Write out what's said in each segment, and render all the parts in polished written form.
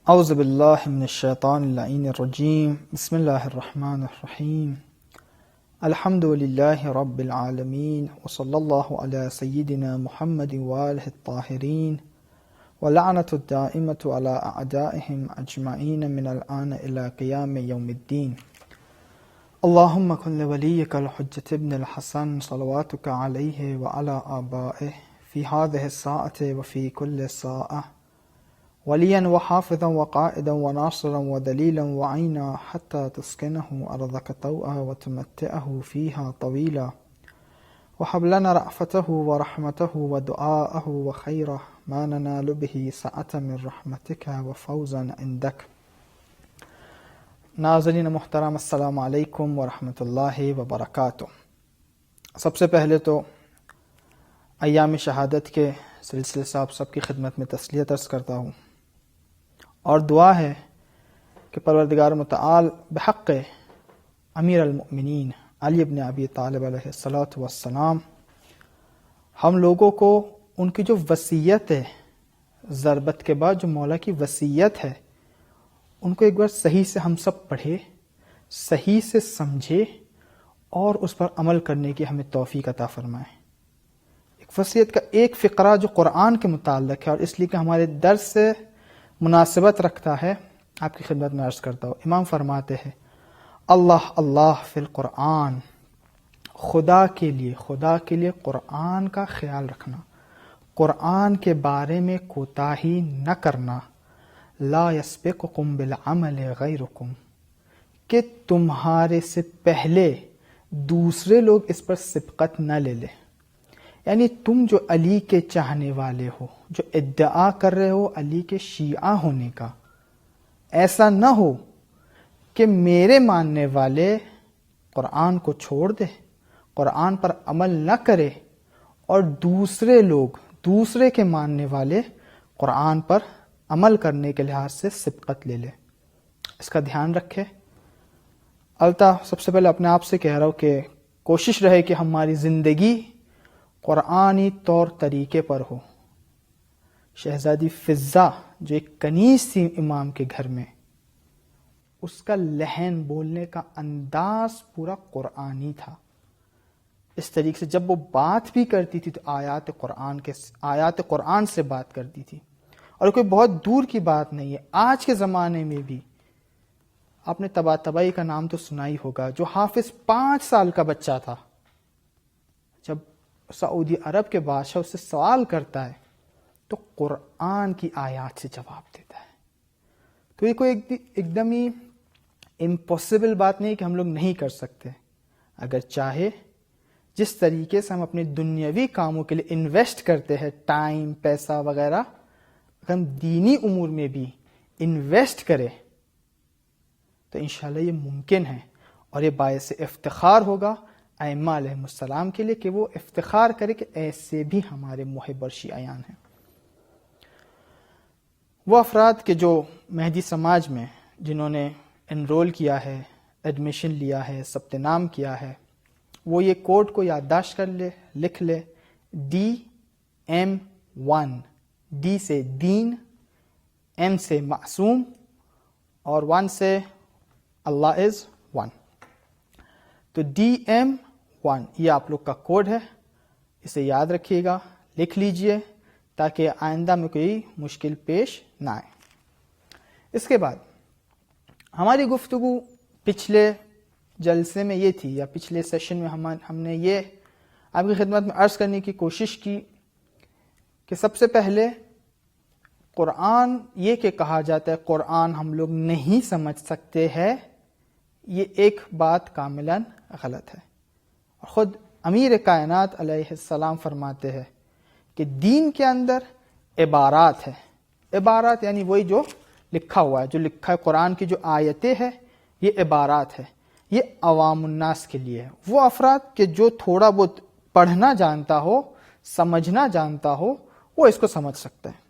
اعوذ باللہ من الشیطان اللعین الرجیم، بسم اللہ الرحمن الرحیم، الحمد للہ رب العالمین، وصلی اللہ علی سیدنا محمد وآلہ الطاہرین، ولعنۃ الدائمۃ علی اعدائہم اجمعین من الآن الی قیام یوم الدین۔ اللہم کن لولیک الحجۃ ابن الحسن صلواتک علیہ وعلی آبائہ فی ہذہ الساعۃ وفی کل ساعۃ، ولیا وحافظا وقائدا وناصرا ودلیلا وعینا حتی تسکنہ ارضک طوعا وتمتعہ فیہا طویلا، وہب لنا رأفتہ ورحمتہ ودعاءہ وخیرہ ما ننال بہ سعة من رحمتک وفوزا عندک۔ ناظرین محترم، السلام علیکم ورحمۃ اللہ وبرکاتہ۔ سب سے پہلے تو ایام شہادت کے سلسلے سے آپ سب کی خدمت میں تسلیت عرض کرتا ہوں، اور دعا ہے کہ پروردگار متعال بحق امیر المؤمنین علی بن ابی طالب علیہ الصلاۃ والسلام ہم لوگوں کو ان کی جو وصیت ہے، ضربت کے بعد جو مولا کی وصیت ہے، ان کو ایک بار صحیح سے ہم سب پڑھے، صحیح سے سمجھے اور اس پر عمل کرنے کی ہمیں توفیق عطا فرمائے۔ ایک وصیت کا ایک فقرہ جو قرآن کے متعلق ہے اور اس لیے کہ ہمارے درس سے مناسبت رکھتا ہے، آپ کی خدمت میں عرض کرتا ہوں۔ امام فرماتے ہیں، اللہ اللہ فی القرآن، خدا کے لیے قرآن کا خیال رکھنا، قرآن کے بارے میں کوتاہی نہ کرنا، لا یسبقکم بالعمل غیرکم، کہ تمہارے سے پہلے دوسرے لوگ اس پر سبقت نہ لے لیں۔ یعنی تم جو علی کے چاہنے والے ہو، جو ادعا کر رہے ہو علی کے شیعہ ہونے کا، ایسا نہ ہو کہ میرے ماننے والے قرآن کو چھوڑ دے، قرآن پر عمل نہ کرے، اور دوسرے لوگ، دوسرے کے ماننے والے قرآن پر عمل کرنے کے لحاظ سے سبقت لے لے۔ اس کا دھیان رکھے۔ البتہ سب سے پہلے اپنے آپ سے کہہ رہا ہوں کہ کوشش رہے کہ ہماری زندگی قرآنی طور طریقے پر ہو۔ شہزادی فضہ جو ایک کنیز تھی امام کے گھر میں، اس کا لہن، بولنے کا انداز پورا قرآنی تھا۔ اس طریقے سے جب وہ بات بھی کرتی تھی تو آیات قرآن سے بات کرتی تھی، اور کوئی بہت دور کی بات نہیں ہے۔ آج کے زمانے میں بھی آپ نے طباطبائی کا نام تو سنا ہی ہوگا، جو حافظ 5 سال کا بچہ تھا، جب سعودی عرب کے بادشاہ اس سے سوال کرتا ہے تو قرآن کی آیات سے جواب دیتا ہے۔ تو یہ کوئی ایک دم ہی امپاسبل بات نہیں کہ ہم لوگ نہیں کر سکتے۔ اگر چاہے، جس طریقے سے ہم اپنے دنیاوی کاموں کے لیے انویسٹ کرتے ہیں، ٹائم، پیسہ وغیرہ، اگر ہم دینی امور میں بھی انویسٹ کریں تو انشاءاللہ یہ ممکن ہے، اور یہ باعث افتخار ہوگا ائمہ علیہ السلام کے لیے کہ وہ افتخار کرے کہ ایسے بھی ہمارے محب اور شیعیان ہیں۔ وہ افراد کہ جو مہدی سماج میں جنہوں نے انرول کیا ہے، ایڈمیشن لیا ہے، ثبت نام کیا ہے، وہ یہ کوڈ کو یادداشت کر لے، لکھ لے، DM1، D سے دین، M سے معصوم، اور 1 سے اللہ از 1۔ تو DM1 یہ آپ لوگ کا کوڈ ہے، اسے یاد رکھیے گا، لکھ لیجئے تاکہ آئندہ میں کوئی مشکل پیش نہ آئے۔ اس کے بعد ہماری گفتگو پچھلے جلسے میں یہ تھی، یا پچھلے سیشن میں ہم نے یہ آپ کی خدمت میں عرض کرنے کی کوشش کی کہ سب سے پہلے قرآن یہ کہ کہا جاتا ہے قرآن ہم لوگ نہیں سمجھ سکتے ہے، یہ ایک بات کاملاً غلط ہے۔ اور خود امیر کائنات علیہ السلام فرماتے ہیں کہ دین کے اندر عبارات ہے، عبارات یعنی وہی جو لکھا ہوا ہے، جو لکھا ہے قرآن کی جو آیتیں ہیں یہ عبارات ہے، یہ عوام الناس کے لیے ہے، وہ افراد کہ جو تھوڑا بہت پڑھنا جانتا ہو، سمجھنا جانتا ہو، وہ اس کو سمجھ سکتا ہے۔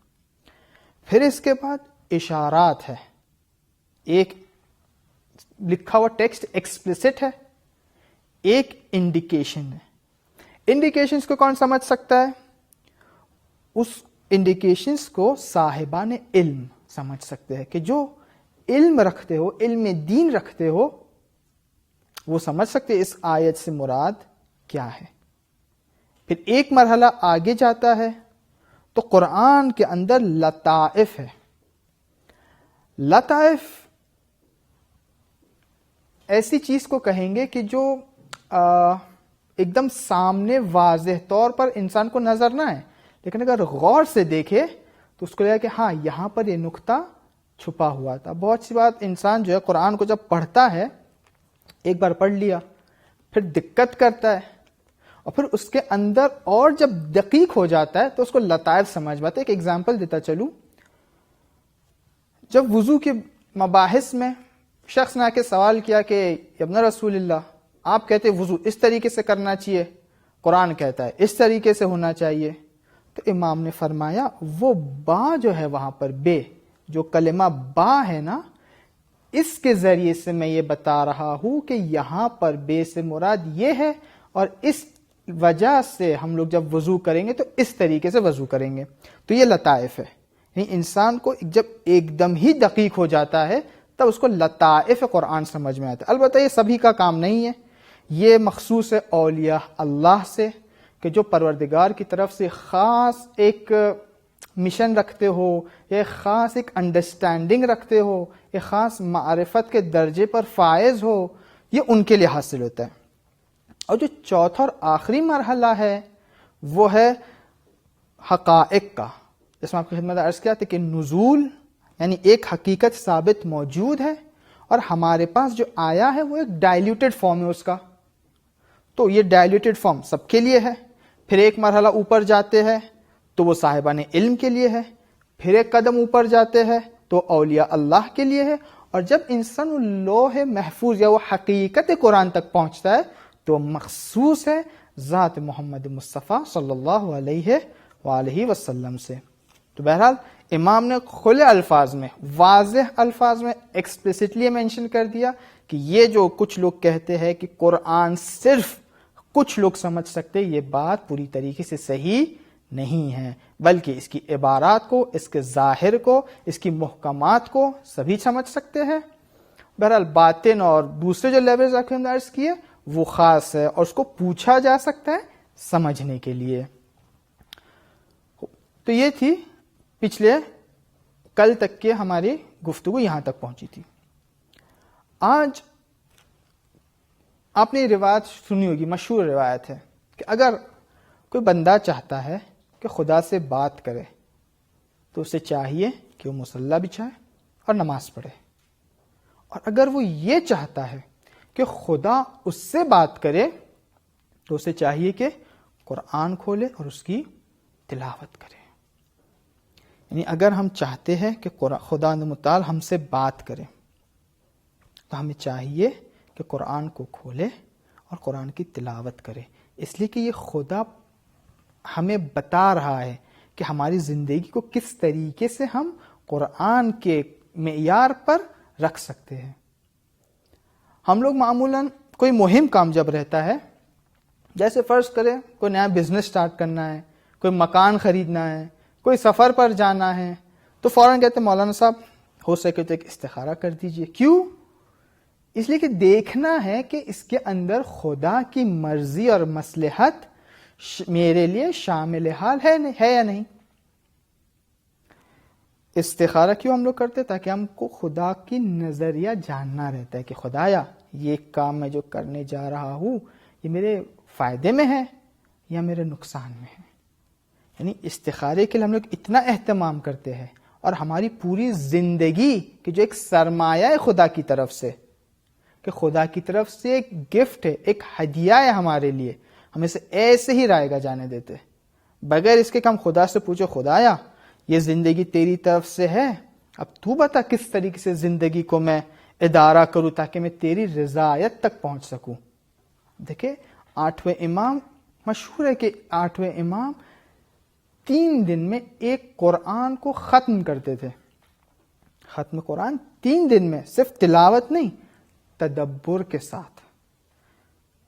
پھر اس کے بعد اشارات ہے، ایک لکھا ہوا ٹیکسٹ ایکسپلیسٹ ہے، ایک انڈیکیشن ہے۔ انڈیکیشنز کو کون سمجھ سکتا ہے؟ اس انڈیکیشنز کو صاحبان علم سمجھ سکتے ہیں، کہ جو علم رکھتے ہو، علم دین رکھتے ہو، وہ سمجھ سکتے اس آیت سے مراد کیا ہے۔ پھر ایک مرحلہ آگے جاتا ہے تو قرآن کے اندر لطائف ہے۔ لطائف ایسی چیز کو کہیں گے کہ جو ایک دم سامنے واضح طور پر انسان کو نظر نہ آئے، لیکن اگر غور سے دیکھے تو اس کو لگا کہ ہاں یہاں پر یہ نقطہ چھپا ہوا تھا۔ بہت سی بات انسان جو ہے قرآن کو جب پڑھتا ہے، ایک بار پڑھ لیا پھر دقت کرتا ہے، اور پھر اس کے اندر اور جب دقیق ہو جاتا ہے تو اس کو لطائف سمجھ پاتا ہے۔ ایک ایگزامپل دیتا چلوں، جب وضو کے مباحث میں شخص نے آ کے سوال کیا کہ ابن رسول اللہ، آپ کہتے وضو اس طریقے سے کرنا چاہیے، قرآن کہتا ہے اس طریقے سے ہونا چاہیے، تو امام نے فرمایا وہ با جو ہے وہاں پر بے، جو کلمہ با ہے نا، اس کے ذریعے سے میں یہ بتا رہا ہوں کہ یہاں پر بے سے مراد یہ ہے، اور اس وجہ سے ہم لوگ جب وضو کریں گے تو اس طریقے سے وضو کریں گے۔ تو یہ لطائف ہے، یعنی انسان کو جب ایک دم ہی دقیق ہو جاتا ہے تب اس کو لطائف قرآن سمجھ میں آتا ہے۔ البتہ یہ سبھی کا کام نہیں ہے، یہ مخصوص ہے اولیاء اللہ سے، کہ جو پروردگار کی طرف سے خاص ایک مشن رکھتے ہو، ایک خاص ایک انڈرسٹینڈنگ رکھتے ہو، ایک خاص معرفت کے درجے پر فائز ہو، یہ ان کے لیے حاصل ہوتا ہے۔ اور جو چوتھا اور آخری مرحلہ ہے وہ ہے حقائق کا، جس میں آپ کی خدمت عرض کیا تھا کہ نزول یعنی ایک حقیقت ثابت موجود ہے، اور ہمارے پاس جو آیا ہے وہ ایک ڈائلیوٹڈ فارم ہے اس کا، تو یہ ڈائلیوٹڈ فارم سب کے لیے ہے۔ پھر ایک مرحلہ اوپر جاتے ہیں تو وہ صاحبان علم کے لیے ہے، پھر ایک قدم اوپر جاتے ہیں تو اولیاء اللہ کے لیے ہے، اور جب انسان وہ لوح محفوظ یا وہ حقیقت قرآن تک پہنچتا ہے تو مخصوص ہے ذات محمد مصطفیٰ صلی اللہ علیہ وآلہ وسلم سے۔ تو بہرحال امام نے کھلے الفاظ میں، واضح الفاظ میں ایکسپلیسٹلی مینشن کر دیا کہ یہ جو کچھ لوگ کہتے ہیں کہ قرآن صرف کچھ لوگ سمجھ سکتے، یہ بات پوری طریقے سے صحیح نہیں ہے، بلکہ اس کی عبارات کو، اس کے ظاہر کو، اس کی محکمات کو سبھی سمجھ سکتے ہیں۔ بہرحال باطن اور دوسرے جو لیولز آپ نے عرض کیے وہ خاص ہے، اور اس کو پوچھا جا سکتا ہے سمجھنے کے لیے۔ تو یہ تھی پچھلے کل تک کے ہماری گفتگو، یہاں تک پہنچی تھی۔ آج آپ نے یہ روایت سنی ہوگی، مشہور روایت ہے کہ اگر کوئی بندہ چاہتا ہے کہ خدا سے بات کرے تو اسے چاہیے کہ وہ مصلی بچھائے اور نماز پڑھے، اور اگر وہ یہ چاہتا ہے کہ خدا اس سے بات کرے تو اسے چاہیے کہ قرآن کھولے اور اس کی تلاوت کرے۔ یعنی اگر ہم چاہتے ہیں کہ خدا متعال ہم سے بات کرے تو ہمیں چاہیے کہ قرآن کو کھولے اور قرآن کی تلاوت کرے، اس لیے کہ یہ خدا ہمیں بتا رہا ہے کہ ہماری زندگی کو کس طریقے سے ہم قرآن کے معیار پر رکھ سکتے ہیں۔ ہم لوگ معمولاً کوئی مہم کام جب رہتا ہے، جیسے فرض کریں کوئی نیا بزنس سٹارٹ کرنا ہے، کوئی مکان خریدنا ہے، کوئی سفر پر جانا ہے، تو فوراً کہتے ہیں مولانا صاحب ہو سکے تو ایک استخارہ کر دیجئے۔ کیوں؟ اس لیے کہ دیکھنا ہے کہ اس کے اندر خدا کی مرضی اور مصلحت میرے لیے شامل حال ہے یا نہیں۔ استخارہ کیوں ہم لوگ کرتے؟ تاکہ ہم کو خدا کی نظریہ جاننا رہتا ہے کہ خدایا یہ کام میں جو کرنے جا رہا ہوں یہ میرے فائدے میں ہے یا میرے نقصان میں ہے۔ یعنی استخارے کے لیے ہم لوگ اتنا اہتمام کرتے ہیں، اور ہماری پوری زندگی کی جو ایک سرمایہ ہے خدا کی طرف سے، کہ خدا کی طرف سے ایک گفٹ ہے، ایک ہدیہ ہے ہمارے لیے، ہم اسے ایسے ہی رائے گا جانے دیتے بغیر اس کے کہ ہم خدا سے پوچھو خدایا یہ زندگی تیری طرف سے ہے، اب تو بتا کس طریقے سے زندگی کو میں ادارہ کروں تاکہ میں تیری رضایت تک پہنچ سکوں. دیکھیں 8ویں امام، مشہور ہے کہ 8ویں امام 3 دن میں ایک قرآن کو ختم کرتے تھے. ختم قرآن 3 دن میں، صرف تلاوت نہیں، تدبر کے ساتھ.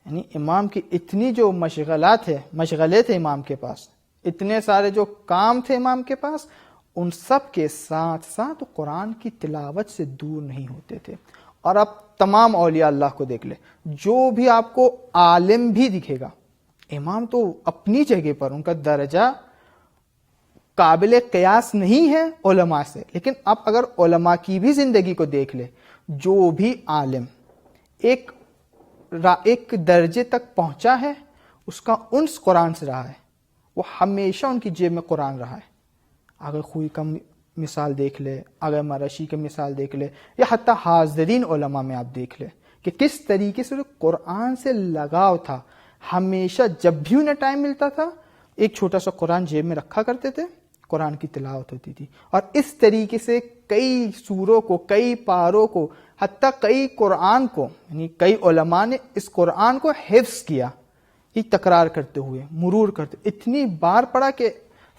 یعنی امام کی اتنی جو مشغلے تھے امام کے پاس، اتنے سارے جو کام تھے امام کے پاس، ان سب کے ساتھ ساتھ قرآن کی تلاوت سے دور نہیں ہوتے تھے. اور اب تمام اولیاء اللہ کو دیکھ لے، جو بھی آپ کو عالم بھی دکھے گا، امام تو اپنی جگہ پر ان کا درجہ قابل قیاس نہیں ہے علماء سے، لیکن اب اگر علماء کی بھی زندگی کو دیکھ لے، جو بھی عالم ایک درجے تک پہنچا ہے، اس کا انس قرآن سے رہا ہے، وہ ہمیشہ ان کی جیب میں قرآن رہا ہے. اگر خوئی کا مثال دیکھ لے، اگر مرشی کی مثال دیکھ لے، یا حتیٰ حاضرین علماء میں آپ دیکھ لے کہ کس طریقے سے قرآن سے لگاؤ تھا. ہمیشہ جب بھی انہیں ٹائم ملتا تھا ایک چھوٹا سا قرآن جیب میں رکھا کرتے تھے، قرآن کی تلاوت ہوتی تھی. اور اس طریقے سے کئی سوروں کو، کئی پاروں کو، حتیٰ کئی قرآن کو، یعنی کئی علماء نے اس قرآن کو حفظ کیا، یہ تکرار کرتے ہوئے، مرور کرتے، اتنی بار پڑھا کہ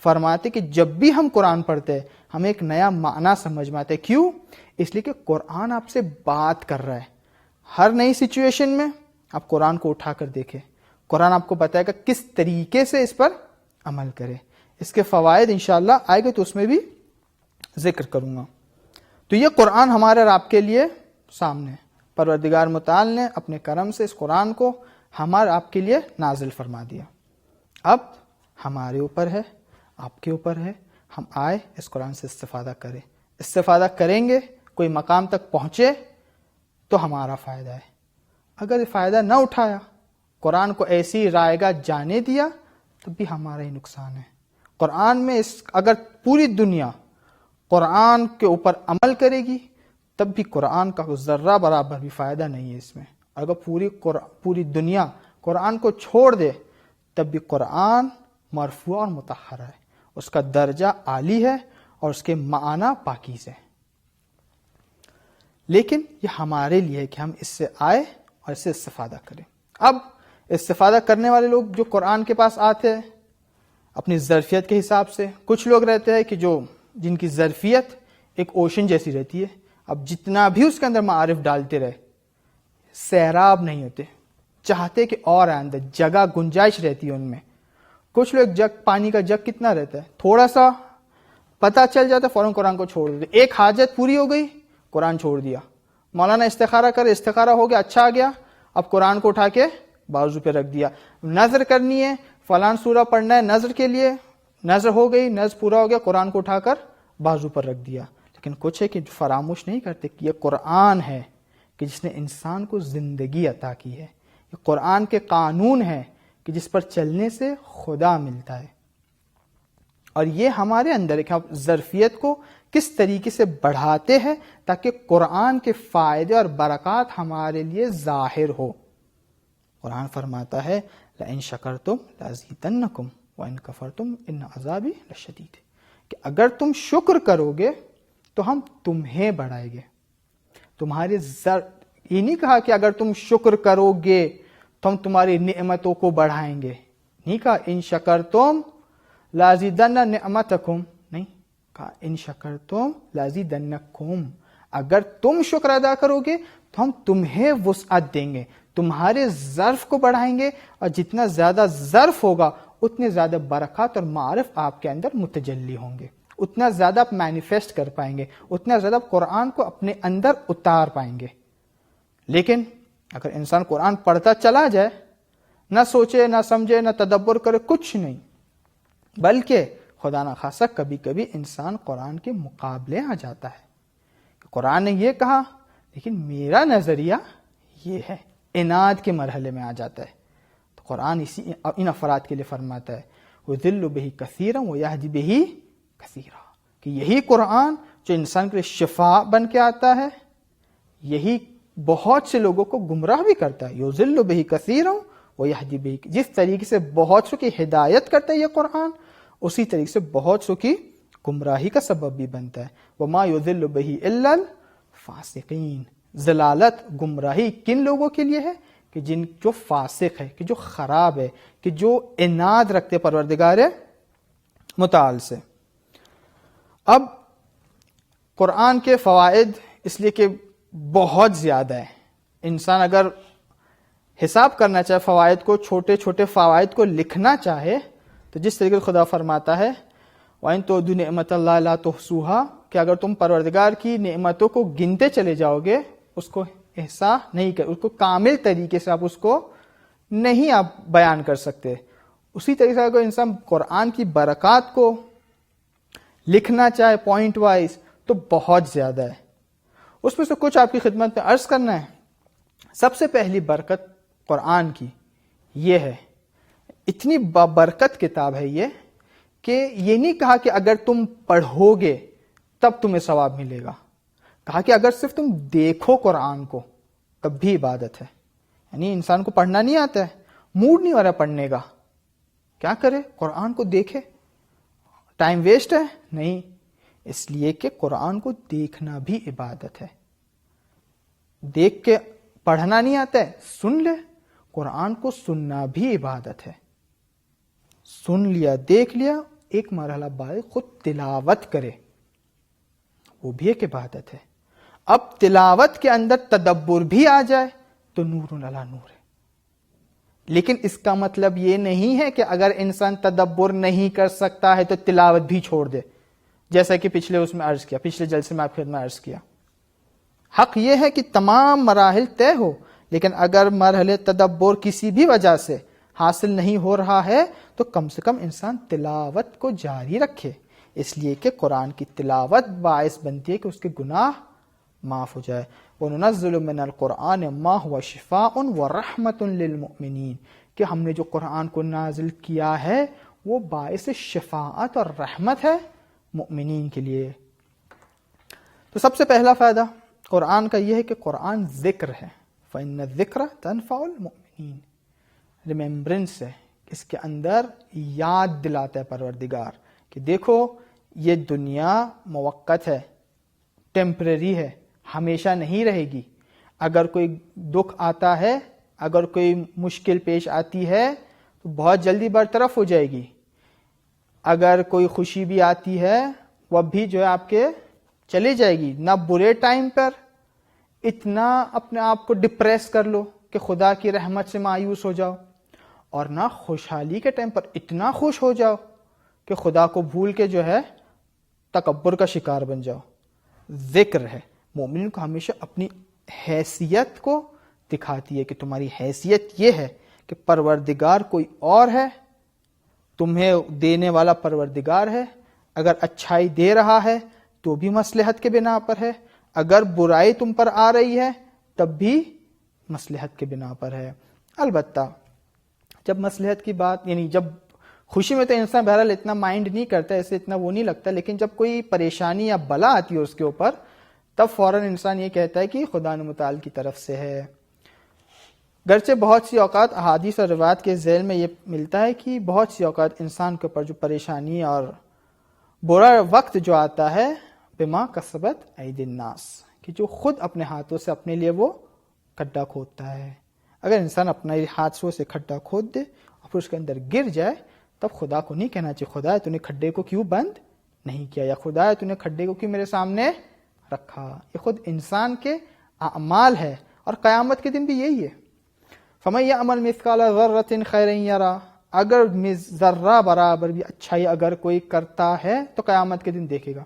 فرماتے کہ جب بھی ہم قرآن پڑھتے ہیں ہمیں ایک نیا معنی سمجھ میں آتا ہے. کیوں؟ اس لیے کہ قرآن آپ سے بات کر رہا ہے. ہر نئی سچویشن میں آپ قرآن کو اٹھا کر دیکھیں، قرآن آپ کو بتائے گا کس طریقے سے اس پر عمل کرے. اس کے فوائد انشاءاللہ آئے گے تو اس میں بھی ذکر کروں گا. تو یہ قرآن ہمارے اور آپ کے لیے سامنے، پروردگار متعال نے اپنے کرم سے اس قرآن کو ہمارے آپ کے لیے نازل فرما دیا. اب ہمارے اوپر ہے، آپ کے اوپر ہے، ہم آئے اس قرآن سے استفادہ کریں. استفادہ کریں گے، کوئی مقام تک پہنچے تو ہمارا فائدہ ہے. اگر فائدہ نہ اٹھایا، قرآن کو ایسی رائے گاہ جانے دیا، تب بھی ہمارا ہی نقصان ہے. قرآن میں اگر پوری دنیا قرآن کے اوپر عمل کرے گی تب بھی قرآن کا ذرہ برابر بھی فائدہ نہیں ہے اس میں. اگر پوری دنیا قرآن کو چھوڑ دے تب بھی قرآن مرفوع اور مطہر ہے، اس کا درجہ عالی ہے اور اس کے معنی پاکیز ہے. لیکن یہ ہمارے لیے ہے کہ ہم اس سے آئے اور اس سے استفادہ کریں. اب استفادہ کرنے والے لوگ جو قرآن کے پاس آتے ہیں اپنی ظرفیت کے حساب سے، کچھ لوگ رہتے ہیں کہ جن کی ظرفیت ایک اوشن جیسی رہتی ہے، اب جتنا بھی اس کے اندر معارف ڈالتے رہے سیراب نہیں ہوتے، چاہتے کہ اور اندر جگہ گنجائش رہتی ہے ان میں. کچھ لوگ پانی کا جگ کتنا رہتا ہے، تھوڑا سا پتہ چل جاتا ہے فوراً قرآن کو چھوڑ دیتے. ایک حاجت پوری ہو گئی، قرآن چھوڑ دیا. مولانا استخارہ کرے، استخارہ ہو گیا، اچھا آ گیا، اب قرآن کو اٹھا کے بازو پہ رکھ دیا. نظر کرنی ہے، فلان سورہ پڑھنا ہے نظر کے لیے، نظر ہو گئی، نظر پورا ہو گیا، قرآن کو اٹھا کر بازو پر رکھ دیا. لیکن کچھ ہے کہ فراموش نہیں کرتے کہ یہ قرآن ہے کہ جس نے انسان کو زندگی عطا کی ہے. یہ قرآن کے قانون ہے کہ جس پر چلنے سے خدا ملتا ہے. اور یہ ہمارے اندر ہے کہ ہم ظرفیت کو کس طریقے سے بڑھاتے ہیں تاکہ قرآن کے فائدے اور برکات ہمارے لیے ظاہر ہو. قرآن فرماتا ہے لَإِن شَكَرْتُمْ لَأَزِيدَنَّكُمْ وَإِن كَفَرْتُمْ إِنَّ عَذَابِي لَشَدِيدٌ، کہ اگر تم شکر کرو گے تو ہم تمہیں بڑھائیں گے. تمہارے یہ نہیں کہا کہ اگر تم شکر کرو گے تو ہم تمہاری نعمتوں کو بڑھائیں گے، نہیں کہا ان شکرتم لازیدن نعمتکم، نہیں کہا ان شکرتم لازیدنکم، اگر تم شکر ادا کرو گے تو ہم تمہیں وسعت دیں گے، تمہارے ظرف کو بڑھائیں گے، اور جتنا زیادہ ظرف ہوگا اتنے زیادہ برکات اور معارف آپ کے اندر متجلی ہوں گے، اتنا زیادہ آپ مینیفیسٹ کر پائیں گے، اتنا زیادہ قرآن کو اپنے اندر اتار پائیں گے. لیکن اگر انسان قرآن پڑھتا چلا جائے، نہ سوچے، نہ سمجھے، نہ تدبر کرے، کچھ نہیں، بلکہ خدا نہ خاصہ کبھی کبھی انسان قرآن کے مقابلے آ جاتا ہے. قرآن نے یہ کہا لیکن میرا نظریہ یہ ہے، عناد کے مرحلے میں آ جاتا ہے. تو قرآن ان افراد کے لیے فرماتا ہے وَيُضِلُّ بِهِ كَثِيرًا وَيَهْدِي بِهِ كَثِيرًا، کہ یہی قرآن جو انسان کے لیے شفا بن کے آتا ہے، یہی بہت سے لوگوں کو گمراہ بھی کرتا ہے. یُضِلُّ بِهِ كَثِيرًا وَيَهْدِي بِهِ، جس طریقے سے بہت سو کی ہدایت کرتا ہے یہ قرآن، اسی طریقے سے بہت سو کی گمراہی کا سبب بھی بنتا ہے. وما یضل بہ الا الفاسقین. ضلالت گمراہی کن لوگوں کے لیے ہے؟ کہ جو فاسق ہے، کہ جو خراب ہے، کہ جو عناد رکھتے پروردگار متعال سے. اب قرآن کے فوائد اس لیے کہ بہت زیادہ ہے. انسان اگر حساب کرنا چاہے فوائد کو، چھوٹے چھوٹے فوائد کو لکھنا چاہے، تو جس طریقے سے خدا فرماتا ہے وَإِن تُعُدُّوا نِعْمَتَ اللَّهِ لَا تُحْصُوهَا، کہ اگر تم پروردگار کی نعمتوں کو گنتے چلے جاؤ گے، اس کو احصاء نہیں کر، اس کو کامل طریقے سے آپ اس کو نہیں آپ بیان کر سکتے. اسی طریقے سے اگر انسان قرآن کی برکات کو لکھنا چاہے پوائنٹ وائز تو بہت زیادہ ہے. اس میں سے کچھ آپ کی خدمت میں عرض کرنا ہے. سب سے پہلی برکت قرآن کی یہ ہے، اتنی بابرکت کتاب ہے یہ، کہ یہ نہیں کہا کہ اگر تم پڑھو گے تب تمہیں ثواب ملے گا. کہا کہ اگر صرف تم دیکھو قرآن کو تب بھی عبادت ہے. یعنی انسان کو پڑھنا نہیں آتا ہے، موڈ نہیں ہو رہا پڑھنے کا، کیا کرے؟ قرآن کو دیکھے. ٹائم ویسٹ ہے؟ نہیں، اس لیے کہ قرآن کو دیکھنا بھی عبادت ہے. دیکھ کے پڑھنا نہیں آتا ہے، سن لے. قرآن کو سننا بھی عبادت ہے. سن لیا، دیکھ لیا، ایک مرحلہ بعد خود تلاوت کرے، وہ بھی ایک عبادت ہے. اب تلاوت کے اندر تدبر بھی آ جائے تو نور علی نور ہے. لیکن اس کا مطلب یہ نہیں ہے کہ اگر انسان تدبر نہیں کر سکتا ہے تو تلاوت بھی چھوڑ دے، جیسا کہ پچھلے جلسے میں آپ کے خدمت میں عرض کیا. حق یہ ہے کہ تمام مراحل طے ہو، لیکن اگر مرحلے تدبر کسی بھی وجہ سے حاصل نہیں ہو رہا ہے تو کم سے کم انسان تلاوت کو جاری رکھے. اس لیے کہ قرآن کی تلاوت باعث بنتی ہے کہ اس کے گناہ معاف ہو جائے. وَنُنَزِّلُ مِنَ الْقُرْآنِ مَا هُوَ شِفَاءٌ وَرَحْمَةٌ لِّلْمُؤْمِنِينَ، کہ ہم نے جو قرآن کو نازل کیا ہے وہ باعث شفاعت اور رحمت ہے مؤمنین کے لیے. تو سب سے پہلا فائدہ قرآن کا یہ ہے کہ قرآن ذکر ہے. فَإِنَّ الذِّكْرَ تَنفَعُ الْمُؤْمِنِينَ. ریممبرنس ہے، اس کے اندر یاد دلاتا ہے پروردگار کہ دیکھو یہ دنیا موقت ہے، ٹیمپرری ہے، ہمیشہ نہیں رہے گی. اگر کوئی دکھ آتا ہے، اگر کوئی مشکل پیش آتی ہے تو بہت جلدی برطرف ہو جائے گی. اگر کوئی خوشی بھی آتی ہے وہ بھی جو ہے آپ کے چلے جائے گی. نہ برے ٹائم پر اتنا اپنے آپ کو ڈپریس کر لو کہ خدا کی رحمت سے مایوس ہو جاؤ، اور نہ خوشحالی کے ٹائم پر اتنا خوش ہو جاؤ کہ خدا کو بھول کے جو ہے تکبر کا شکار بن جاؤ. ذکر ہے، مومن کو ہمیشہ اپنی حیثیت کو دکھاتی ہے کہ تمہاری حیثیت یہ ہے کہ پروردگار کوئی اور ہے، تمہیں دینے والا پروردگار ہے. اگر اچھائی دے رہا ہے تو بھی مصلحت کے بنا پر ہے، اگر برائی تم پر آ رہی ہے تب بھی مصلحت کے بنا پر ہے. البتہ جب مصلحت کی بات، یعنی جب خوشی میں تو انسان بہرحال اتنا مائنڈ نہیں کرتا، ایسے اتنا وہ نہیں لگتا، لیکن جب کوئی پریشانی یا بلا آتی ہے اس کے اوپر تب فوراً انسان یہ کہتا ہے کہ خدا متعال کی طرف سے ہے. گرچہ بہت سی اوقات احادیث اور روایات کے ذیل میں یہ ملتا ہے کہ بہت سی اوقات انسان کے اوپر جو پریشانی اور برا وقت جو آتا ہے بما کسبت ایدی الناس، کہ جو خود اپنے ہاتھوں سے اپنے لیے وہ کھڈا کھودتا ہے. اگر انسان اپنے ہاتھوں سے کھڈا کھود دے اور پھر اس کے اندر گر جائے تب خدا کو نہیں کہنا چاہیے خدا تو نے کھڈے کو کیوں بند نہیں کیا، یا خدا تو نے کھڈے کو کیوں میرے سامنے رکھا. یہ خود انسان کے اعمال ہے، اور قیامت کے دن بھی یہی ہے. فَمَن يَعْمَلْ مِثْقَالَ ذَرَّةٍ خَيْرًا يَرَهُ، اگر ذرہ برابر بھی اچھائی اگر کوئی کرتا ہے تو قیامت کے دن دیکھے گا.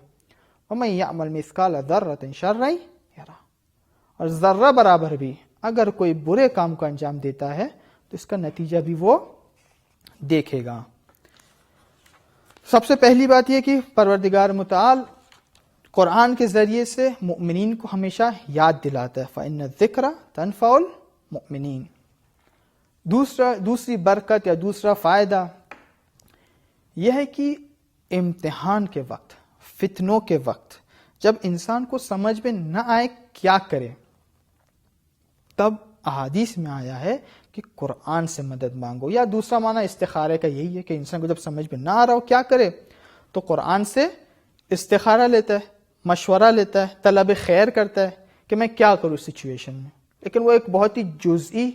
وَمَن يَعْمَلْ مِثْقَالَ ذَرَّةٍ شَرًّا يَرَهُ، اور ذرہ برابر بھی اگر کوئی برے کام کو انجام دیتا ہے تو اس کا نتیجہ بھی وہ دیکھے گا. سب سے پہلی بات یہ کہ پروردگار متعال قرآن کے ذریعے سے مؤمنین کو ہمیشہ یاد دلاتا ہے. فَإِنَّ الذِّكْرَ تَنفَعُ الْمُؤْمِنِينَ. دوسری برکت یا دوسرا فائدہ یہ ہے کہ امتحان کے وقت، فتنوں کے وقت جب انسان کو سمجھ میں نہ آئے کیا کرے، تب احادیث میں آیا ہے کہ قرآن سے مدد مانگو. یا دوسرا معنی استخارے کا یہی ہے کہ انسان کو جب سمجھ میں نہ آ رہا ہو کیا کرے تو قرآن سے استخارہ لیتا ہے، مشورہ لیتا ہے، طلب خیر کرتا ہے کہ میں کیا کروں سچویشن میں، لیکن وہ ایک بہت ہی جزئی،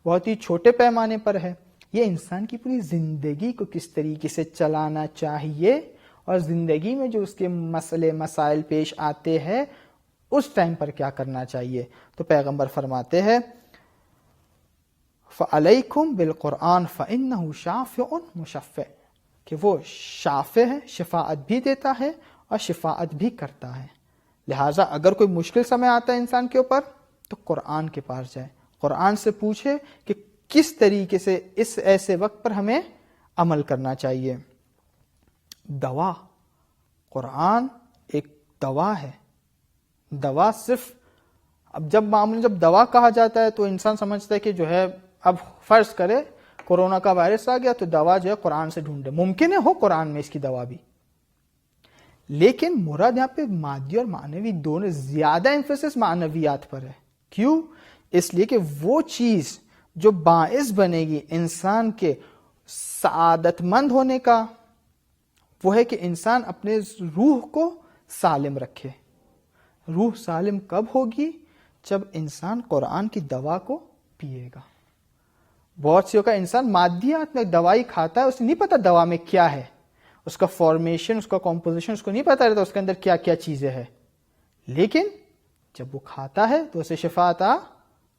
بہت ہی چھوٹے پیمانے پر ہے۔ یہ انسان کی پوری زندگی کو کس طریقے سے چلانا چاہیے اور زندگی میں جو اس کے مسئلے مسائل پیش آتے ہیں اس ٹائم پر کیا کرنا چاہیے۔ تو پیغمبر فرماتے ہیں فَعَلَيْكُمْ بِالْقُرْآنِ فَإِنَّهُ شَافِعٌ مُشَفِّعٌ، کہ وہ شافع ہے، شفاعت بھی دیتا ہے اور شفاعت بھی کرتا ہے۔ لہٰذا اگر کوئی مشکل سمے آتا ہے انسان کے اوپر تو قرآن کے پاس جائے، قرآن سے پوچھے کہ کس طریقے سے اس ایسے وقت پر ہمیں عمل کرنا چاہیے۔ دوا، قرآن ایک دوا ہے۔ دوا صرف جب معمولاً جب دوا کہا جاتا ہے تو انسان سمجھتا ہے کہ جو ہے اب فرض کرے کورونا کا وائرس آ گیا تو دوا جو ہے قرآن سے ڈھونڈے، ممکن ہے ہو قرآن میں اس کی دوا بھی، لیکن مراد یہاں پہ مادی اور معنوی دونوں، زیادہ ایمفیسس معنویات پر ہے۔ کیوں؟ اس لیے کہ وہ چیز جو باعث بنے گی انسان کے سعادت مند ہونے کا وہ ہے کہ انسان اپنے روح کو سالم رکھے۔ روح سالم کب ہوگی؟ جب انسان قرآن کی دوا کو پیے گا۔ بہت سی کا انسان مادیات میں دوائی کھاتا ہے، اسے نہیں پتا دوا میں کیا ہے، اس کا فارمیشن، اس کا کمپوزیشن اس کو نہیں پتا رہتا اس کے اندر کیا کیا چیزیں ہیں، لیکن جب وہ کھاتا ہے تو اسے شفا عطا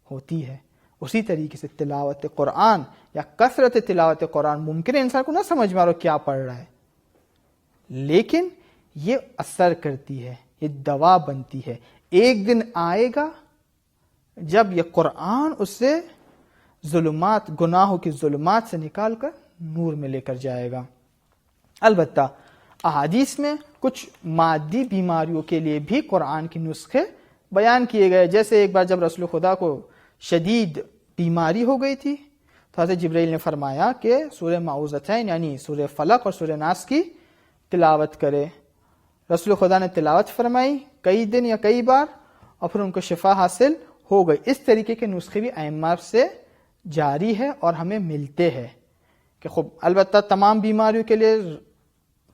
ہوتی ہے۔ اسی طریقے سے تلاوت قرآن یا کثرت تلاوت قرآن، ممکن ہے انسان کو نہ سمجھ میں آ رہا کیا پڑھ رہا ہے، لیکن یہ اثر کرتی ہے، یہ دوا بنتی ہے۔ ایک دن آئے گا جب یہ قرآن اسے ظلمات، گناہوں کی ظلمات سے نکال کر نور میں لے کر جائے گا۔ البتہ احادیث میں کچھ مادی بیماریوں کے لیے بھی قرآن کے نسخے بیان کیے گئے، جیسے ایک بار جب رسول خدا کو شدید بیماری ہو گئی تھی تو حضرت جبرائیل نے فرمایا کہ سورہ معوذتین یعنی سورہ فلق اور سورہ ناس کی تلاوت کرے۔ رسول خدا نے تلاوت فرمائی کئی دن یا کئی بار اور پھر ان کو شفا حاصل ہو گئی۔ اس طریقے کے نسخے بھی ائمہ سے جاری ہے اور ہمیں ملتے ہیں کہ خب البتہ تمام بیماریوں کے لیے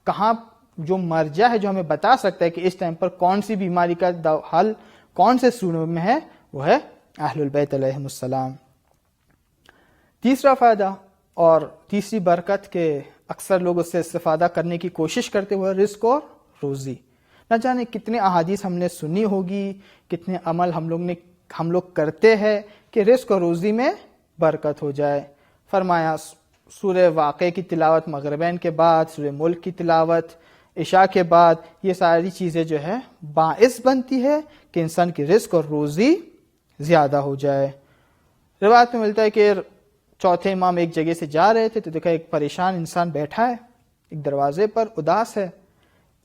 کہاں جو مرجع ہے جو ہمیں بتا سکتا ہے کہ اس ٹائم پر کون سی بیماری کا حل کون سے سوروں میں ہے، وہ ہے اہل البیت علیہم السلام۔ تیسرا فائدہ اور تیسری برکت کہ اکثر لوگ اس سے استفادہ کرنے کی کوشش کرتے ہوئے رزق اور روزی۔ نہ جانے کتنے احادیث ہم نے سنی ہوگی، کتنے عمل ہم لوگ کرتے ہیں کہ رزق اور روزی میں برکت ہو جائے۔ فرمایا سورہ واقعہ کی تلاوت مغربین کے بعد، سورہ ملک کی تلاوت عشاء کے بعد، یہ ساری چیزیں جو ہے باعث بنتی ہے کہ انسان کی رزق اور روزی زیادہ ہو جائے۔ روایت میں ملتا ہے کہ چوتھے امام ایک جگہ سے جا رہے تھے تو دیکھا ایک پریشان انسان بیٹھا ہے ایک دروازے پر، اداس ہے۔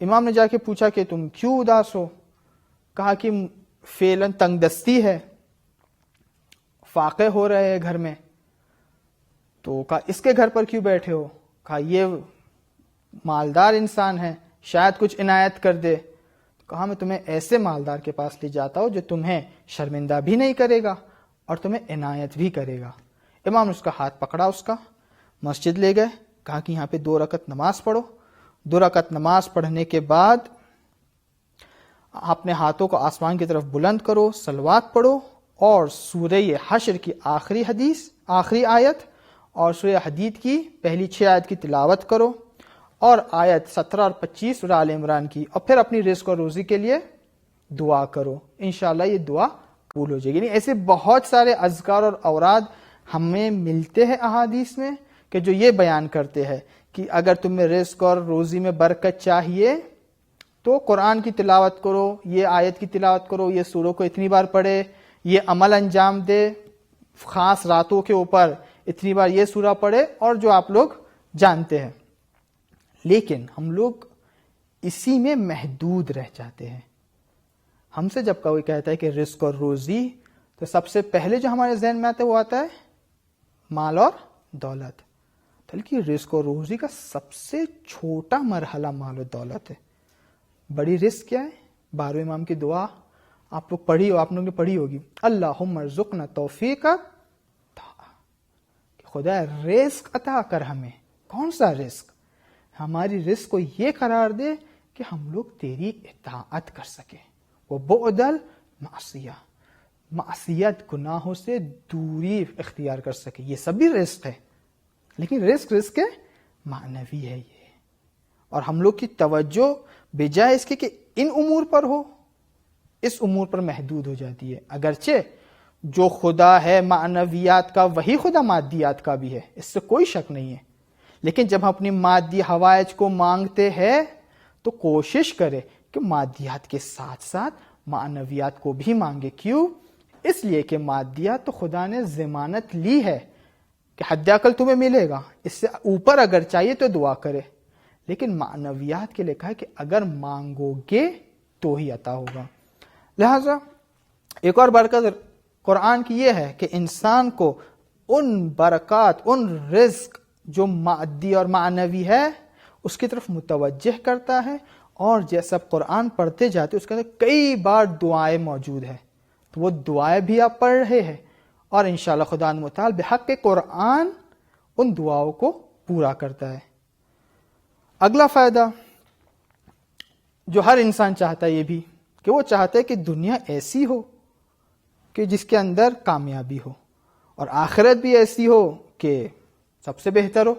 امام نے جا کے پوچھا کہ تم کیوں اداس ہو؟ کہا کہ فعلاً تنگ دستی ہے، فاقے ہو رہے ہیں گھر میں۔ تو کہا اس کے گھر پر کیوں بیٹھے ہو؟ کہا یہ مالدار انسان ہے، شاید کچھ عنایت کر دے۔ کہا میں تمہیں ایسے مالدار کے پاس لے جاتا ہوں جو تمہیں شرمندہ بھی نہیں کرے گا اور تمہیں عنایت بھی کرے گا۔ امام نے اس کا ہاتھ پکڑا، اس کا مسجد لے گئے، کہا کہ یہاں پہ 2 رکعت نماز پڑھو۔ 2 رکعت نماز پڑھنے کے بعد اپنے ہاتھوں کو آسمان کی طرف بلند کرو، صلوات پڑھو اور سورہ حشر کی آخری آیت اور سورہ حدید کی پہلی 6 آیت کی تلاوت کرو اور آیت 17 اور 25 سورہ آل عمران کی، اور پھر اپنی رزق اور روزی کے لیے دعا کرو۔ انشاءاللہ یہ دعا قبول ہو جائے گی۔ یعنی ایسے بہت سارے اذکار اور اوراد ہمیں ملتے ہیں احادیث میں کہ جو یہ بیان کرتے ہیں کہ اگر تمہیں رزق اور روزی میں برکت چاہیے تو قرآن کی تلاوت کرو، یہ آیت کی تلاوت کرو، یہ سوروں کو اتنی بار پڑھے، یہ عمل انجام دے، خاص راتوں کے اوپر اتنی بار یہ سورہ پڑھے، اور جو آپ لوگ جانتے ہیں۔ لیکن ہم لوگ اسی میں محدود رہ جاتے ہیں۔ ہم سے جب کوئی کہتا ہے کہ رزق اور روزی تو سب سے پہلے جو ہمارے ذہن میں آتا ہے وہ آتا ہے مال اور دولت، بلکہ رزق اور روزی کا سب سے چھوٹا مرحلہ مال و دولت ہے۔ بڑی رزق کیا ہے؟ 12ویں امام کی دعا آپ لوگوں نے پڑھی ہوگی، اللہم ارزقنا توفیق، خدا رزق عطا کر ہمیں۔ کون سا رزق؟ ہماری رزق کو یہ قرار دے کہ ہم لوگ تیری اطاعت کر سکیں. وہ بعد المعصیہ، معصیت گناہوں سے دوری اختیار کر سکے. یہ سب بھی رزق ہے، لیکن رزق معنوی ہے یہ. اور ہم لوگ کی توجہ بجائے اس کے کہ ان امور پر ہو، اس امور پر محدود ہو جاتی ہے. اگرچہ جو خدا ہے معنویات کا وہی خدا مادیات کا بھی ہے، اس سے کوئی شک نہیں ہے، لیکن جب ہم اپنی مادی حوائج کو مانگتے ہیں تو کوشش کرے کہ مادیات کے ساتھ ساتھ معنویات کو بھی مانگے. کیوں؟ اس لیے کہ مادیات تو خدا نے ضمانت لی ہے کہ حد عقل تمہیں ملے گا، اس سے اوپر اگر چاہیے تو دعا کرے. لیکن معنویات کے لیے کہا ہے کہ اگر مانگو گے تو ہی عطا ہوگا. لہذا ایک اور برکت قرآن کی یہ ہے کہ انسان کو ان برکات، ان رزق جو مادی اور معنوی ہے اس کی طرف متوجہ کرتا ہے. اور جیسا قرآن پڑھتے جاتے اس کے اندر کئی بار دعائیں موجود ہیں، تو وہ دعائیں بھی آپ پڑھ رہے ہیں، اور انشاءاللہ خدا متعال بحق قرآن ان دعاؤں کو پورا کرتا ہے. اگلا فائدہ جو ہر انسان چاہتا ہے یہ بھی کہ وہ چاہتا ہے کہ دنیا ایسی ہو کہ جس کے اندر کامیابی ہو، اور آخرت بھی ایسی ہو کہ سب سے بہتر ہو.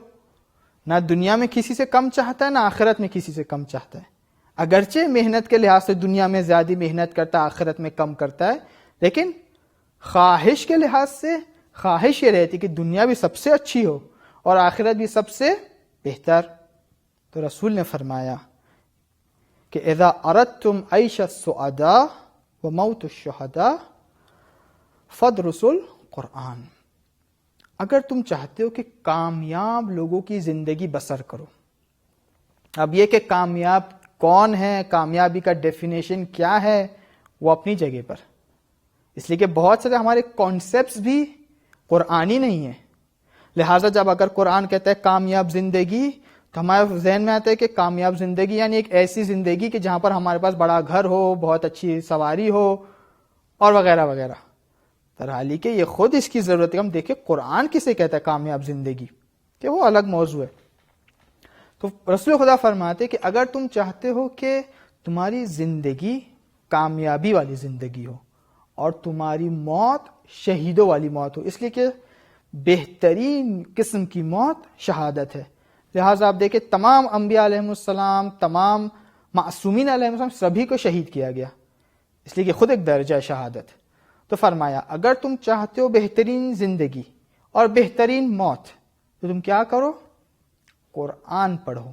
نہ دنیا میں کسی سے کم چاہتا ہے، نہ آخرت میں کسی سے کم چاہتا ہے. اگرچہ محنت کے لحاظ سے دنیا میں زیادہ محنت کرتا ہے، آخرت میں کم کرتا ہے، لیکن خواہش کے لحاظ سے خواہش یہ رہتی کہ دنیا بھی سب سے اچھی ہو اور آخرت بھی سب سے بہتر. تو رسول نے فرمایا کہ اذا اردتم عیش السعداء و موت الشہداء فادرسوا القرآن. اگر تم چاہتے ہو کہ کامیاب لوگوں کی زندگی بسر کرو. اب یہ کہ کامیاب کون ہے، کامیابی کا ڈیفینیشن کیا ہے، وہ اپنی جگہ پر، اس لیے کہ بہت سارے ہمارے کانسیپٹس بھی قرآنی نہیں ہیں. لہٰذا جب اگر قرآن کہتا ہے کامیاب زندگی تو ہمارے ذہن میں آتا ہے کہ کامیاب زندگی یعنی ایک ایسی زندگی کہ جہاں پر ہمارے پاس بڑا گھر ہو، بہت اچھی سواری ہو اور وغیرہ وغیرہ. ترحالی کہ یہ خود اس کی ضرورت ہے. ہم دیکھیں قرآن کسے کہتا ہے کامیاب زندگی، کہ وہ الگ موضوع ہے. تو رسول خدا فرماتے کہ اگر تم چاہتے ہو کہ تمہاری زندگی کامیابی والی زندگی ہو اور تمہاری موت شہیدوں والی موت ہو، اس لیے کہ بہترین قسم کی موت شہادت ہے. لہٰذا آپ دیکھیں تمام انبیاء علیہ السلام، تمام معصومین علیہ السلام سبھی کو شہید کیا گیا، اس لیے کہ خود ایک درجہ ہے شہادت. تو فرمایا اگر تم چاہتے ہو بہترین زندگی اور بہترین موت تو تم کیا کرو؟ قرآن پڑھو،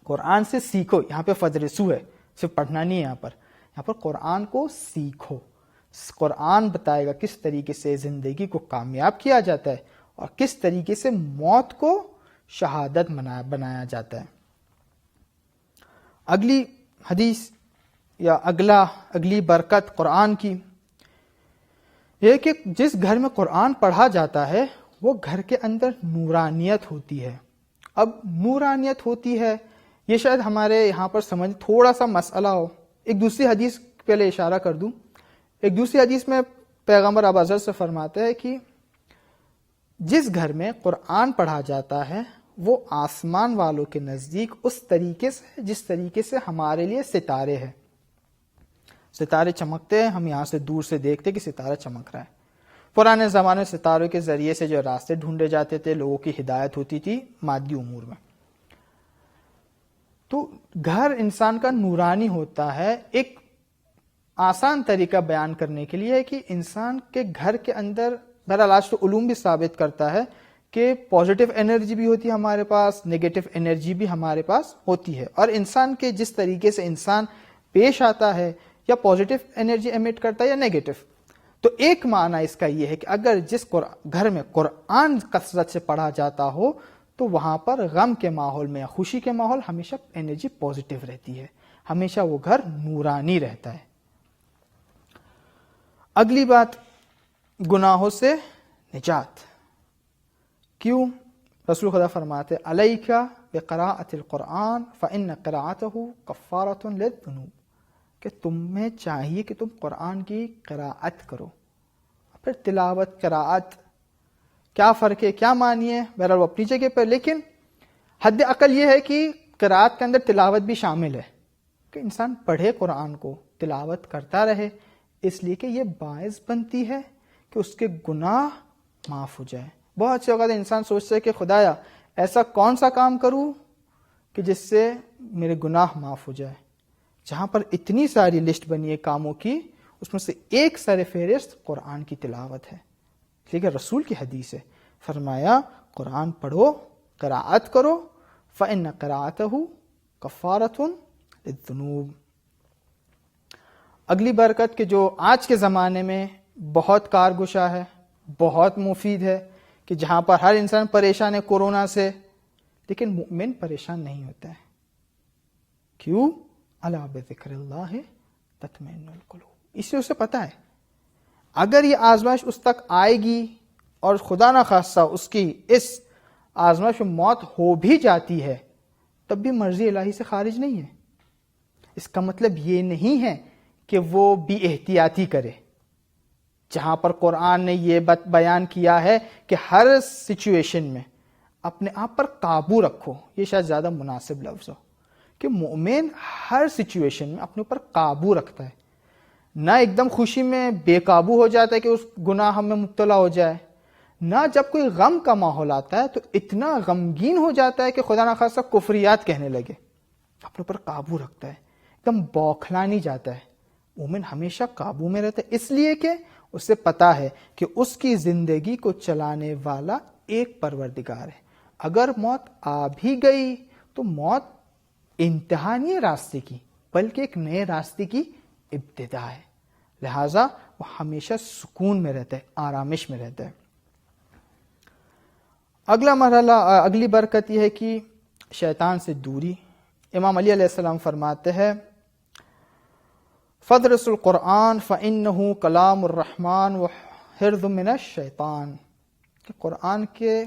قرآن سے سیکھو. یہاں پہ فدرسو ہے، صرف پڑھنا نہیں ہے، یہاں پر قرآن کو سیکھو. قرآن بتائے گا کس طریقے سے زندگی کو کامیاب کیا جاتا ہے اور کس طریقے سے موت کو شہادت بنایا جاتا ہے. اگلی حدیث یا اگلی برکت قرآن کی یہ کہ جس گھر میں قرآن پڑھا جاتا ہے وہ گھر کے اندر نورانیت ہوتی ہے. اب نورانیت ہوتی ہے یہ شاید ہمارے یہاں پر سمجھ تھوڑا سا مسئلہ ہو. ایک دوسری حدیث پہلے اشارہ کر دوں. ایک دوسری حدیث میں پیغمبر ابو ذر سے فرماتا ہے کہ جس گھر میں قرآن پڑھا جاتا ہے وہ آسمان والوں کے نزدیک اس طریقے سے جس طریقے سے ہمارے لیے ستارے ہیں. ستارے چمکتے ہیں، ہم یہاں سے دور سے دیکھتے کہ ستارہ چمک رہا ہے. پرانے زمانے میں ستاروں کے ذریعے سے جو راستے ڈھونڈے جاتے تھے، لوگوں کی ہدایت ہوتی تھی مادی امور میں. تو گھر انسان کا نورانی ہوتا ہے. ایک آسان طریقہ بیان کرنے کے لیے ہے کہ انسان کے گھر کے اندر بہرحال آج تو علوم بھی ثابت کرتا ہے کہ پازیٹیو انرجی بھی ہوتی ہے ہمارے پاس، نیگیٹو انرجی بھی ہمارے پاس ہوتی ہے، اور انسان کے جس طریقے سے انسان پیش آتا ہے یا پازیٹیو انرجی ایمٹ کرتا ہے یا نیگیٹو. تو ایک معنی اس کا یہ ہے کہ اگر جس گھر میں قرآن کثرت سے پڑھا جاتا ہو تو وہاں پر غم کے ماحول میں یا خوشی کے ماحول ہمیشہ انرجی پازیٹیو رہتی ہے، ہمیشہ وہ گھر نورانی رہتا ہے. اگلی بات گناہوں سے نجات. کیوں؟ رسول خدا فرماتے علیک بقراءۃ القرآن فإن قراءته کفارۃ للذنوب، کہ تمہیں چاہیے کہ تم قرآن کی قراءت کرو. پھر تلاوت قراءت کیا فرق ہے، کیا معنی ہے، بہرحال وہ اپنی جگہ پر، لیکن حد عقل یہ ہے کہ قراءت کے اندر تلاوت بھی شامل ہے. کہ انسان پڑھے قرآن کو، تلاوت کرتا رہے، اس لیے کہ یہ باعث بنتی ہے کہ اس کے گناہ معاف ہو جائے۔ بہت سے اوقات انسان سوچتا ہے کہ خدایا ایسا کون سا کام کروں کہ جس سے میرے گناہ معاف ہو جائے، جہاں پر اتنی ساری لسٹ بنی ہے کاموں کی، اس میں سے ایک سر فہرست قرآن کی تلاوت ہے۔ لیکن رسول کی حدیث ہے، فرمایا قرآن پڑھو، قراءت کرو، فإن قراءته کفارۃ للذنوب۔ اگلی برکت کہ جو آج کے زمانے میں بہت کارگشا ہے، بہت مفید ہے، کہ جہاں پر ہر انسان پریشان ہے کورونا سے، لیکن مؤمن پریشان نہیں ہوتا ہے۔ کیوں؟ الا بذکر اللہ تطمئن القلوب۔ اس سے اسے پتہ ہے اگر یہ آزمائش اس تک آئے گی اور خدا نہ خواستہ اس کی اس آزمائش میں موت ہو بھی جاتی ہے، تب بھی مرضی الہی سے خارج نہیں ہے۔ اس کا مطلب یہ نہیں ہے کہ وہ بے احتیاطی کرے۔ جہاں پر قرآن نے یہ بیان کیا ہے کہ ہر سچویشن میں اپنے آپ پر قابو رکھو، یہ شاید زیادہ مناسب لفظ ہو کہ مومن ہر سچویشن میں اپنے اوپر قابو رکھتا ہے، نہ ایک دم خوشی میں بے قابو ہو جاتا ہے کہ اس گناہ میں مبتلا ہو جائے، نہ جب کوئی غم کا ماحول آتا ہے تو اتنا غمگین ہو جاتا ہے کہ خدا نخواستہ کفریات کہنے لگے۔ اپنے اوپر قابو رکھتا ہے، ایک دم بوکھلا نہیں جاتا ہے۔ مومن ہمیشہ قابو میں رہتا ہے، اس لیے کہ اسے پتا ہے کہ اس کی زندگی کو چلانے والا ایک پروردگار ہے۔ اگر موت آ بھی گئی تو موت انتہا نہیں ہے راستے کی، بلکہ ایک نئے راستے کی ابتدا ہے۔ لہذا وہ ہمیشہ سکون میں رہتا ہے، آرامش میں رہتا ہے۔ اگلا مرحلہ، اگلی برکت یہ ہے کہ شیطان سے دوری۔ امام علی علیہ السلام فرماتے ہیں فَدْرِسُ الْقُرْآنَ فَإِنَّهُ كَلَامُ الرَّحْمَنِ وَحِرْزٌ مِّنَ الشَّيْطَانِ، کہ قرآن کے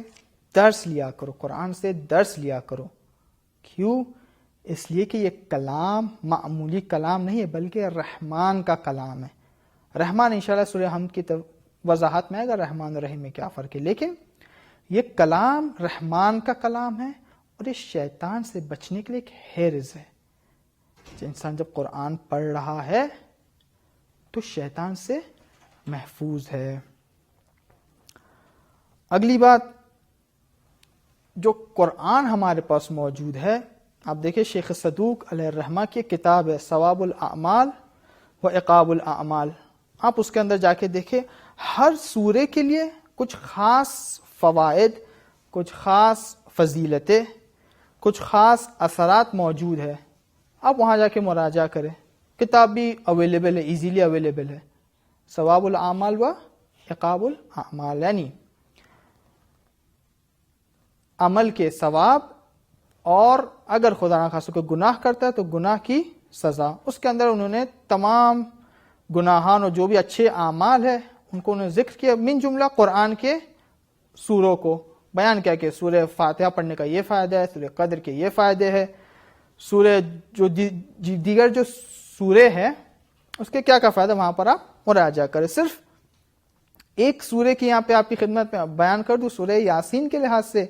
درس لیا کرو، قرآن سے درس لیا کرو۔ کیوں؟ اس لیے کہ یہ کلام معمولی کلام نہیں ہے، بلکہ رحمان کا کلام ہے۔ رحمان انشاءاللہ سورہ حمد کی وضاحت میں آئے گا رحمان اور رحیم میں کیا فرق ہے، لیکن یہ کلام رحمان کا کلام ہے اور یہ شیطان سے بچنے کے لیے ایک حرز ہے۔ انسان جب قرآن پڑھ رہا ہے تو شیطان سے محفوظ ہے۔ اگلی بات، جو قرآن ہمارے پاس موجود ہے، آپ دیکھیں شیخ صدوق علیہ الرحمہ کی کتاب ہے ثواب الاعمال و عقاب الاعمال، آپ اس کے اندر جا کے دیکھیں ہر سورے کے لیے کچھ خاص فوائد، کچھ خاص فضیلتیں، کچھ خاص اثرات موجود ہے۔ آپ وہاں جا کے مراجعہ کریں، کتاب بھی اویلیبل ہے، ایزیلی اویلیبل ہے، ثواب الاعمال و عقاب الاعمال، یعنی عمل کے ثواب اور اگر خدا نخواستہ کوئی گناہ کرتا ہے تو گناہ کی سزا۔ اس کے اندر انہوں نے تمام گناہان اور جو بھی اچھے اعمال ہیں ان کو انہوں نے ذکر کیا، من جملہ قرآن کے سوروں کو بیان کیا کہ سورہ فاتحہ پڑھنے کا یہ فائدہ ہے، سورہ قدر کے یہ فائدے ہیں، سورہ جو دیگر جو سورے ہیں اس کے کیا کیا فائدہ، وہاں پر آپ مراجعہ کریں۔ صرف ایک سورے کی یہاں پہ آپ کی خدمت میں بیان کر دوں، سورہ یاسین کے لحاظ سے،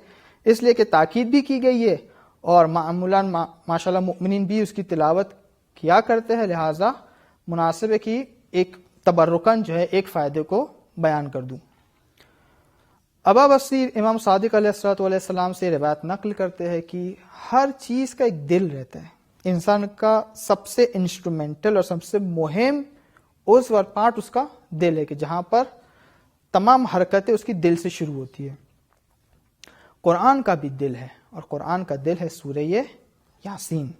اس لیے کہ تاکید بھی کی گئی ہے اور معمولاً ماشاءاللہ مؤمنین بھی اس کی تلاوت کیا کرتے ہیں، لہٰذا مناسب ہے کہ ایک تبرکاً جو ہے ایک فائدے کو بیان کر دوں۔ ابا بصیر امام صادق علیہ السلام سے روایت نقل کرتے ہیں کہ ہر چیز کا ایک دل رہتا ہے، انسان کا سب سے انسٹرومنٹل اور سب سے مہم عضو اور پارٹ اس کا دل ہے، کہ جہاں پر تمام حرکتیں اس کی دل سے شروع ہوتی ہے۔ قرآن کا بھی دل ہے اور قرآن کا دل ہے سورہ یاسین۔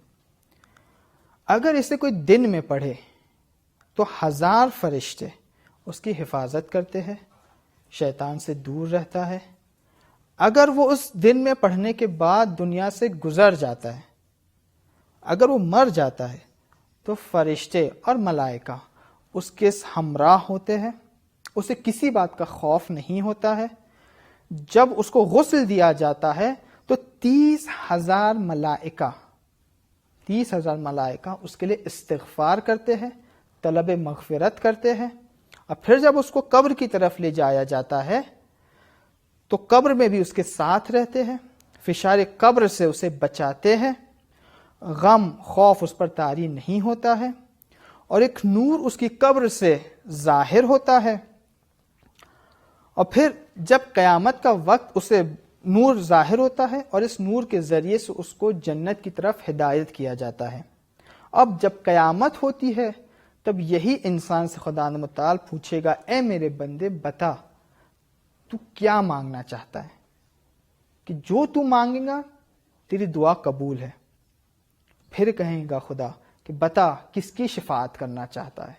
اگر اسے کوئی دن میں پڑھے تو 1000 فرشتے اس کی حفاظت کرتے ہیں، شیطان سے دور رہتا ہے۔ اگر وہ اس دن میں پڑھنے کے بعد دنیا سے گزر جاتا ہے، اگر وہ مر جاتا ہے تو فرشتے اور ملائکہ اس کے ہمراہ ہوتے ہیں، اسے کسی بات کا خوف نہیں ہوتا ہے۔ جب اس کو غسل دیا جاتا ہے تو 30,000 ملائکہ اس کے لیے استغفار کرتے ہیں، طلب مغفرت کرتے ہیں، اور پھر جب اس کو قبر کی طرف لے جایا جاتا ہے تو قبر میں بھی اس کے ساتھ رہتے ہیں، فشار قبر سے اسے بچاتے ہیں۔ غم خوف اس پر طاری نہیں ہوتا ہے، اور ایک نور اس کی قبر سے ظاہر ہوتا ہے، اور پھر جب قیامت کا وقت اسے نور ظاہر ہوتا ہے اور اس نور کے ذریعے سے اس کو جنت کی طرف ہدایت کیا جاتا ہے۔ اب جب قیامت ہوتی ہے تب یہی انسان سے خدا متعال پوچھے گا، اے میرے بندے بتا تو کیا مانگنا چاہتا ہے، کہ جو تو مانگے گا تیری دعا قبول ہے۔ پھر کہیں گا خدا کہ بتا کس کی شفاعت کرنا چاہتا ہے،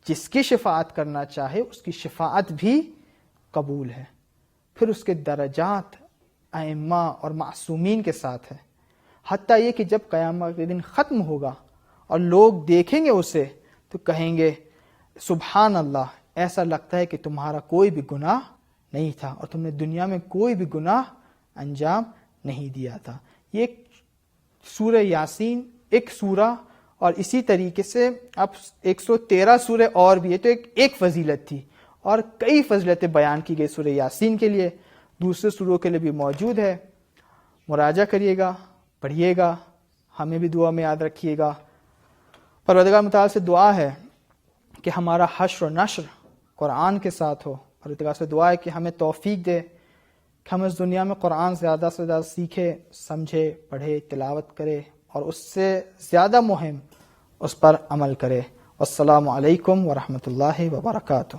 جس کی شفاعت کرنا چاہے اس کی شفاعت بھی قبول ہے۔ پھر اس کے درجات ائمہ اور معصومین کے ساتھ ہے، حتیٰ یہ کہ جب قیامت کے دن ختم ہوگا اور لوگ دیکھیں گے اسے تو کہیں گے سبحان اللہ، ایسا لگتا ہے کہ تمہارا کوئی بھی گناہ نہیں تھا اور تم نے دنیا میں کوئی بھی گناہ انجام نہیں دیا تھا۔ یہ سورہ یاسین ایک سورہ، اور اسی طریقے سے اب 113 سورہ اور بھی ہے، تو ایک فضیلت تھی، اور کئی فضیلتیں بیان کی گئی سورہ یاسین کے لیے، دوسرے سوروں کے لیے بھی موجود ہے۔ مراجعہ کریے گا، پڑھیے گا، ہمیں بھی دعا میں یاد رکھیے گا۔ پروردگار متعال سے دعا ہے کہ ہمارا حشر و نشر قرآن کے ساتھ ہو۔ پروردگار سے دعا ہے کہ ہمیں توفیق دے کہ ہم اس دنیا میں قرآن زیادہ سے زیادہ سیکھے، سمجھے، پڑھے، تلاوت کرے، اور اس سے زیادہ مہم اس پر عمل کرے۔ والسلام علیکم ورحمۃ اللہ وبرکاتہ۔